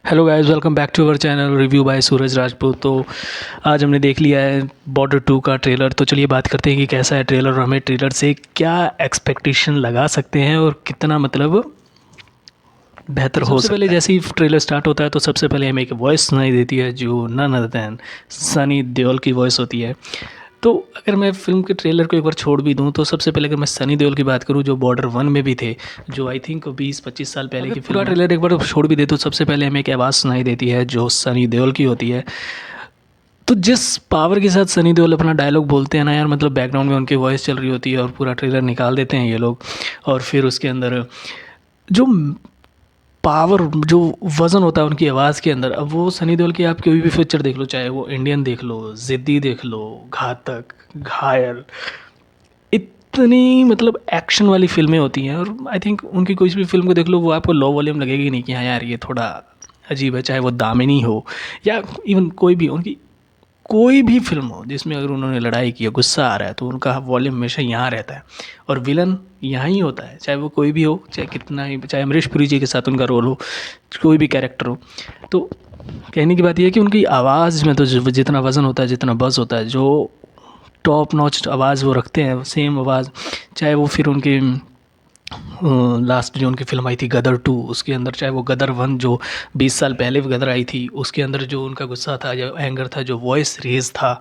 Hello guys, welcome back to our channel review by Suraj Rajput. तो आज हमने देख लिया है बॉर्डर 2 का ट्रेलर। तो चलिए बात करते हैं कि कैसा है ट्रेलर और हमें ट्रेलर से क्या एक्सपेक्टेशन लगा सकते हैं और कितना मतलब बेहतर हो सकता है। पहले जैसे ही ट्रेलर स्टार्ट होता है तो सबसे पहले हमें एक वॉइस सुनाई देती है जो none other than Sunny Deol की वॉइस होती है। तो अगर मैं फ़िल्म के ट्रेलर को एक बार छोड़ भी दूँ तो सबसे पहले अगर मैं सनी देओल की बात करूँ जो बॉर्डर 1 में भी थे, जो आई थिंक 20-25 साल पहले की पूरा ट्रेलर एक बार छोड़ भी दे तो सबसे पहले हमें एक आवाज़ सुनाई देती है जो सनी देओल की होती है। तो जिस पावर के साथ सनी देओल अपना डायलॉग बोलते हैं ना यार, मतलब बैकग्राउंड में उनकी वॉइस चल रही होती है और पूरा ट्रेलर निकाल देते हैं ये लोग। और फिर उसके अंदर जो पावर, जो वज़न होता है उनकी आवाज़ के अंदर, अब वो सनी देओल की आप कोई भी पिक्चर देख लो, चाहे वो इंडियन देख लो, ज़िद्दी देख लो, घातक, घायल, इतनी मतलब एक्शन वाली फ़िल्में होती हैं। और आई थिंक उनकी कोई भी फ़िल्म को देख लो वो आपको लो वॉल्यूम लगेगी नहीं कि हाँ यार ये थोड़ा अजीब है, चाहे वो दामिनी हो या इवन कोई भी उनकी कोई भी फ़िल्म हो जिसमें अगर उन्होंने लड़ाई की है, गुस्सा आ रहा है, तो उनका वॉल्यूम हमेशा यहाँ रहता है और विलन यहाँ ही होता है, चाहे वो कोई भी हो, चाहे कितना ही, चाहे अमरीश पुरी जी के साथ उनका रोल हो, कोई भी कैरेक्टर हो। तो कहने की बात ये है कि उनकी आवाज़ में तो जितना वज़न होता है, जितना बज़ होता है, जो टॉप नॉच आवाज़ वो रखते हैं, सेम आवाज़, चाहे वो फिर उनके लास्ट जो उनकी फ़िल्म आई थी गदर 2, उसके अंदर, चाहे वो गदर 1 जो 20 साल पहले गदर आई थी, उसके अंदर जो उनका गुस्सा था, जो एंगर था, जो वॉइस रेज़ था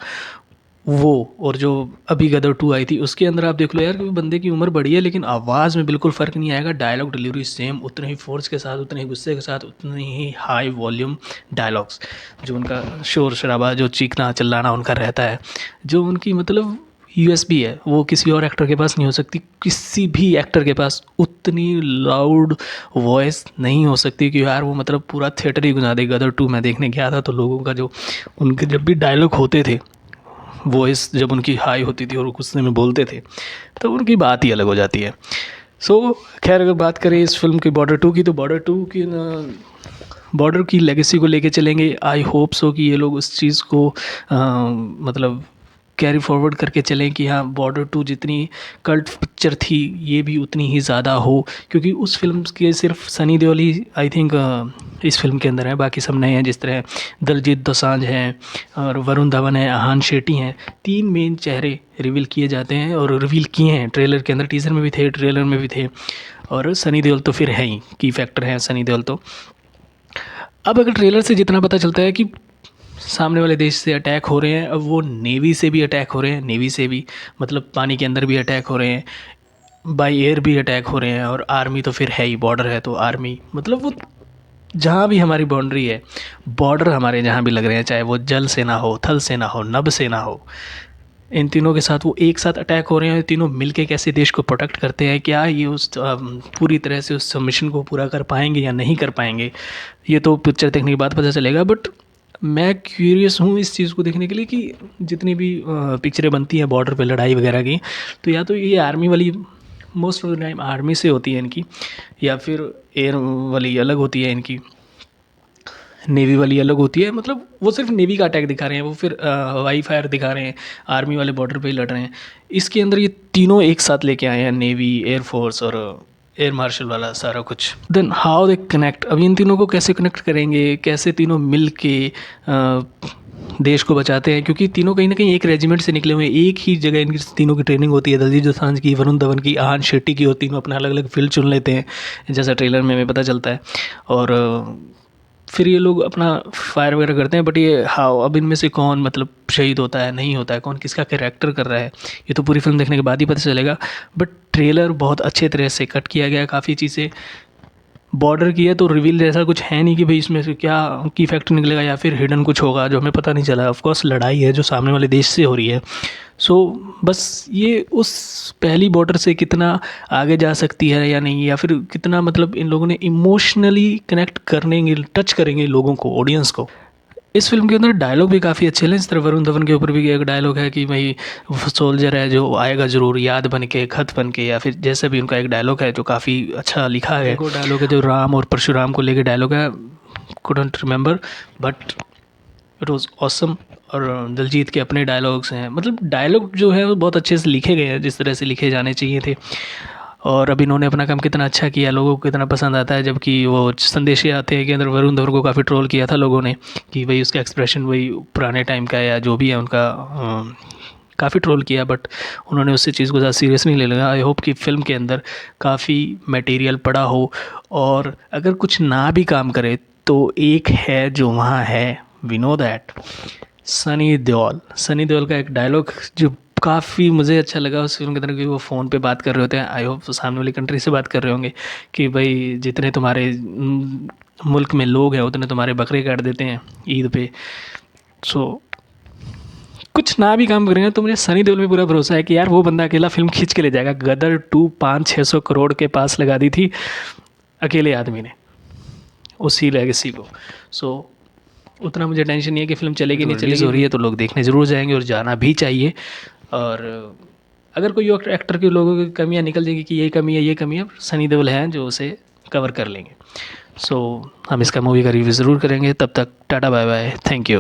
वो, और जो अभी गदर 2 आई थी उसके अंदर आप देख लो यार कि बंदे की उम्र बढ़ी है लेकिन आवाज़ में बिल्कुल फ़र्क नहीं आएगा। डायलॉग डिलीवरी सेम, उतने ही फ़ोर्स के साथ, उतने ही गुस्से के साथ, उतनी ही हाई वॉल्यूम डायलॉग्स, जो उनका शोर शराबा, जो चीखना चिल्लाना उनका रहता है, जो उनकी मतलब यूएसपी है, वो किसी और एक्टर के पास नहीं हो सकती। किसी भी एक्टर के पास उतनी लाउड वॉइस नहीं हो सकती कि यार वो मतलब पूरा थिएटर ही गुंजा दे। गदर 2 मैं देखने गया था तो लोगों का जो उनके जब भी डायलॉग होते थे, वॉइस जब उनकी हाई होती थी और वो गुस्से में बोलते थे, तो उनकी बात ही अलग हो जाती है। सो खैर, अगर बात करें इस फिल्म की बॉर्डर 2 की, तो बॉर्डर 2 की बॉर्डर की लेगेसी को लेके चलेंगे। आई होप सो कि ये लोग उस चीज़ को मतलब कैरी फॉरवर्ड करके चलें कि हाँ, बॉर्डर 2 जितनी कल्ट पिक्चर थी ये भी उतनी ही ज़्यादा हो, क्योंकि उस फिल्म के सिर्फ सनी देओल ही आई थिंक इस फिल्म के अंदर है, बाकी सब नए हैं। जिस तरह दलजीत दोसांझ हैं और वरुण धवन है, आहान शेट्टी हैं, 3 मेन चेहरे रिवील किए जाते हैं और रिवील किए हैं ट्रेलर के अंदर। टीज़र में भी थे, ट्रेलर में भी थे, और सनी देओल तो फिर है ही, की फैक्टर हैं सनी देओल तो। अब अगर ट्रेलर से जितना पता चलता है कि सामने वाले देश से अटैक हो रहे हैं, अब वो नेवी से भी अटैक हो रहे हैं, नेवी से भी मतलब पानी के अंदर भी अटैक हो रहे हैं, बाई एयर भी अटैक हो रहे हैं, और आर्मी तो फिर है ही, बॉर्डर है तो आर्मी, मतलब वो जहाँ भी हमारी बाउंड्री है, बॉर्डर हमारे जहाँ भी लग रहे हैं, चाहे वो जल सेना हो, थल सेना हो, नभ सेना हो, इन तीनों के साथ वो एक साथ अटैक हो रहे हैं। तीनों मिलके कैसे देश को प्रोटेक्ट करते हैं, क्या ये उस पूरी तरह से उस मिशन को पूरा कर पाएंगे या नहीं कर पाएंगे, ये तो पिक्चर देखने के बाद पता चलेगा। बट मैं क्यूरियस हूँ इस चीज़ को देखने के लिए कि जितनी भी पिक्चरें बनती हैं बॉर्डर पे लड़ाई वगैरह की, तो या तो ये आर्मी वाली most of the time army से होती है इनकी, या फिर एयर वाली अलग होती है इनकी, नेवी वाली अलग होती है। मतलब वो सिर्फ नेवी का अटैक दिखा रहे हैं, वो फिर हवाई फायर दिखा रहे हैं, आर्मी वाले बॉर्डर पे ही लड़ रहे हैं। इसके अंदर ये तीनों एक साथ लेके आए हैं, नेवी, एयरफोर्स और एयर मार्शल वाला सारा कुछ। देन हाउ दे कनेक्ट, अब इन तीनों को कैसे कनेक्ट करेंगे, कैसे तीनों मिल के देश को बचाते हैं, क्योंकि तीनों कहीं ना कहीं एक रेजिमेंट से निकले हुए हैं, एक ही जगह इनकी तीनों की ट्रेनिंग होती है, दलजीत दोसांझ की, वरुण धवन की, आहान शेट्टी की, और तीनों अपना अलग अलग फील्ड चुन लेते हैं जैसा ट्रेलर में हमें पता चलता है। और फिर ये लोग अपना फायर वगैरह करते हैं। बट ये हाँ, अब इनमें से कौन मतलब शहीद होता है, नहीं होता है, कौन किसका कैरेक्टर कर रहा है, ये तो पूरी फिल्म देखने के बाद ही पता चलेगा। बट ट्रेलर बहुत अच्छे तरह से कट किया गया है, काफ़ी चीज़ें बॉर्डर की है, तो रिवील जैसा कुछ है नहीं कि भाई इसमें से क्या की फैक्टर निकलेगा या फिर हिडन कुछ होगा जो हमें पता नहीं चला। ऑफ कोर्स लड़ाई है जो सामने वाले देश से हो रही है। सो बस ये उस पहली बॉर्डर से कितना आगे जा सकती है या नहीं, या फिर कितना मतलब इन लोगों ने इमोशनली कनेक्ट करेंगे, टच करेंगे लोगों को, ऑडियंस को। इस फ़िल्म के अंदर डायलॉग भी काफ़ी अच्छे हैं। इस तरह वरुण धवन के ऊपर भी एक डायलॉग है कि भाई सोल्जर है जो आएगा ज़रूर, याद बन के, खत बन के, या फिर जैसे भी उनका एक डायलॉग है जो काफ़ी अच्छा लिखा है। एक और डायलॉग है जो राम और परशुराम को लेके डायलॉग है, couldn't remember, but it was awesome. और दिलजीत के अपने डायलॉग्स हैं, मतलब डायलॉग जो है वो बहुत अच्छे से लिखे गए हैं, जिस तरह से लिखे जाने चाहिए थे। और अब इन्होंने अपना काम कितना अच्छा किया, लोगों को कितना पसंद आता है। जबकि वो संदेश ये आते हैं कि अंदर वरुण धवन को काफ़ी ट्रोल किया था लोगों ने कि भाई उसका एक्सप्रेशन वही पुराने टाइम का या जो भी है उनका, काफ़ी ट्रोल किया, बट उन्होंने उस चीज़ को ज़्यादा सीरियस नहीं ले लिया। आई होप कि फ़िल्म के अंदर काफ़ी मटेरियल पड़ा हो, और अगर कुछ ना भी काम करे तो एक है जो वहाँ है, we know that, Sunny Deol. Sunny Deol का एक डायलॉग जो काफ़ी मुझे अच्छा लगा उस फिल्म के अंदर, कि वो फ़ोन पे बात कर रहे होते हैं, आई होप वो सामने वाली कंट्री से बात कर रहे होंगे, कि भाई जितने तुम्हारे मुल्क में लोग हैं उतने तुम्हारे बकरे काट देते हैं ईद पे। सो कुछ ना भी काम करेंगे तो मुझे सनी देओल में पूरा भरोसा है कि यार वो बंदा अकेला फिल्म खींच के ले जाएगा। गदर 2 500-600 करोड़ के पास लगा दी थी अकेले आदमी ने उसी लेगेसी को। सो उतना मुझे टेंशन नहीं है कि फ़िल्म चलेगी नहीं चलेगी, हो रही है तो लोग देखने ज़रूर जाएंगे और जाना भी चाहिए। और अगर कोई और एक्टर के लोगों की कमियां निकल जाएगी कि ये कमी है ये कमी है, सनी देओल हैं जो उसे कवर कर लेंगे। सो हम इसका मूवी का रिव्यू ज़रूर करेंगे। तब तक tata bye bye, thank you.